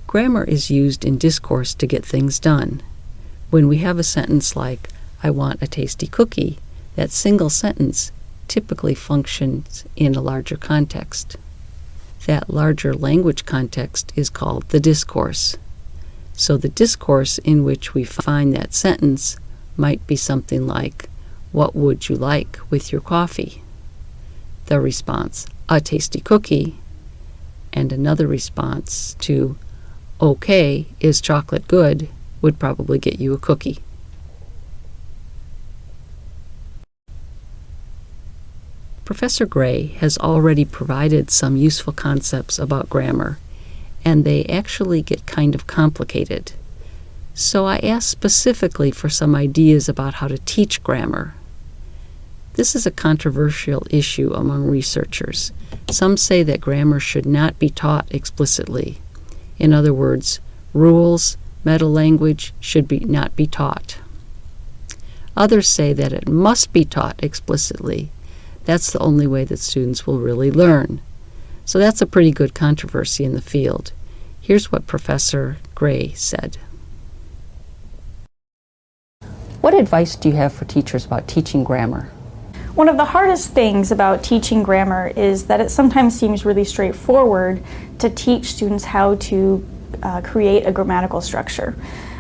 Grammar is used in discourse to get things done. When we have a sentence like, "I want a tasty cookie," that single sentence typically functions in a larger context. That larger language context is called the discourse. So the discourse in which we find that sentence might be something like, "What would you like with your coffee?" The response, "A tasty cookie," and another response to, "Okay, is chocolate good?" would probably get you a cookie. Professor Gray has already provided some useful concepts about grammar, and they actually get kind of complicated. So I asked specifically for some ideas about how to teach grammar. This is a controversial issue among researchers. Some say that grammar should not be taught explicitly. In other words, rules, meta-language should not be taught. Others say that it must be taught explicitly. That's the only way that students will really learn. So that's a pretty good controversy in the field. Here's what Professor Gray said. What advice do you have for teachers about teaching grammar? One of the hardest things about teaching grammar is that it sometimes seems really straightforward to teach students how to create a grammatical structure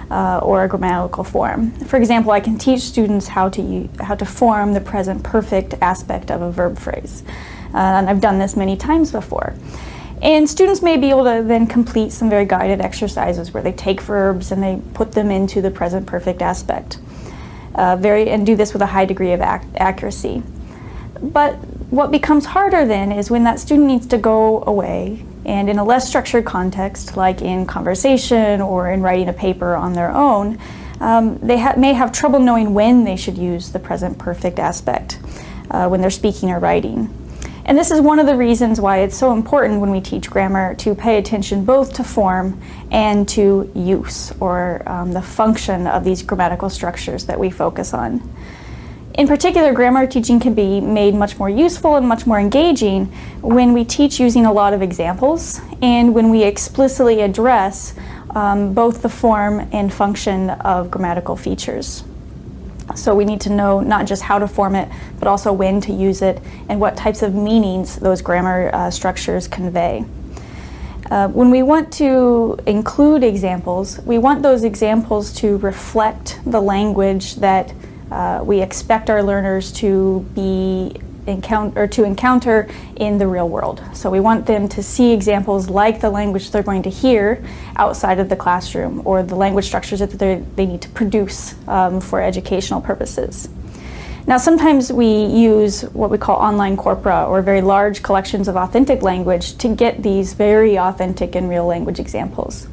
or a grammatical form. For example, I can teach students how to form the present perfect aspect of a verb phrase. And I've done this many times before. And students may be able to then complete some very guided exercises where they take verbs and they put them into the present perfect aspect. And do this with a high degree of accuracy. But what becomes harder then is when that student needs to go away and in a less structured context, like in conversation or in writing a paper on their own, they may have trouble knowing when they should use the present perfect aspect when they're speaking or writing. And this is one of the reasons why it's so important when we teach grammar to pay attention both to form and to use, or the function of these grammatical structures that we focus on. In particular, grammar teaching can be made much more useful and much more engaging when we teach using a lot of examples and when we explicitly address both the form and function of grammatical features. So we need to know not just how to form it, but also when to use it and what types of meanings those grammar structures convey. When we want to include examples, we want those examples to reflect the language that we expect our learners to encounter in the real world. So we want them to see examples like the language they're going to hear outside of the classroom, or the language structures that they need to produce for educational purposes. Now, sometimes we use what we call online corpora, or very large collections of authentic language, to get these very authentic and real language examples.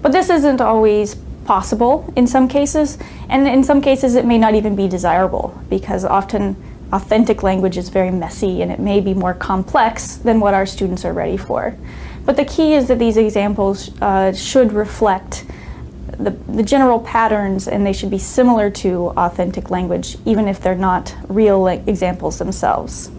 But this isn't always possible in some cases, and in some cases it may not even be desirable, because often authentic language is very messy and it may be more complex than what our students are ready for. But the key is that these examples should reflect the general patterns, and they should be similar to authentic language, even if they're not real examples themselves.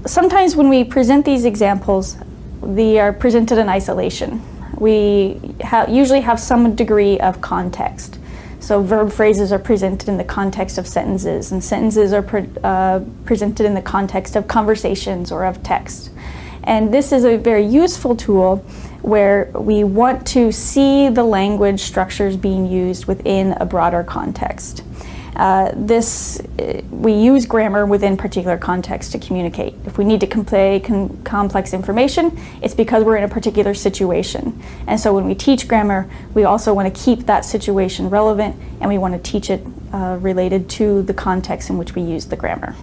Sometimes when we present these examples, they are presented in isolation. We usually have some degree of context. So verb phrases are presented in the context of sentences, and sentences are presented in the context of conversations or of text. And this is a very useful tool where we want to see the language structures being used within a broader context. We use grammar within particular contexts to communicate. If we need to convey complex information, it's because we're in a particular situation. And so when we teach grammar, we also want to keep that situation relevant, and we want to teach it related to the context in which we use the grammar.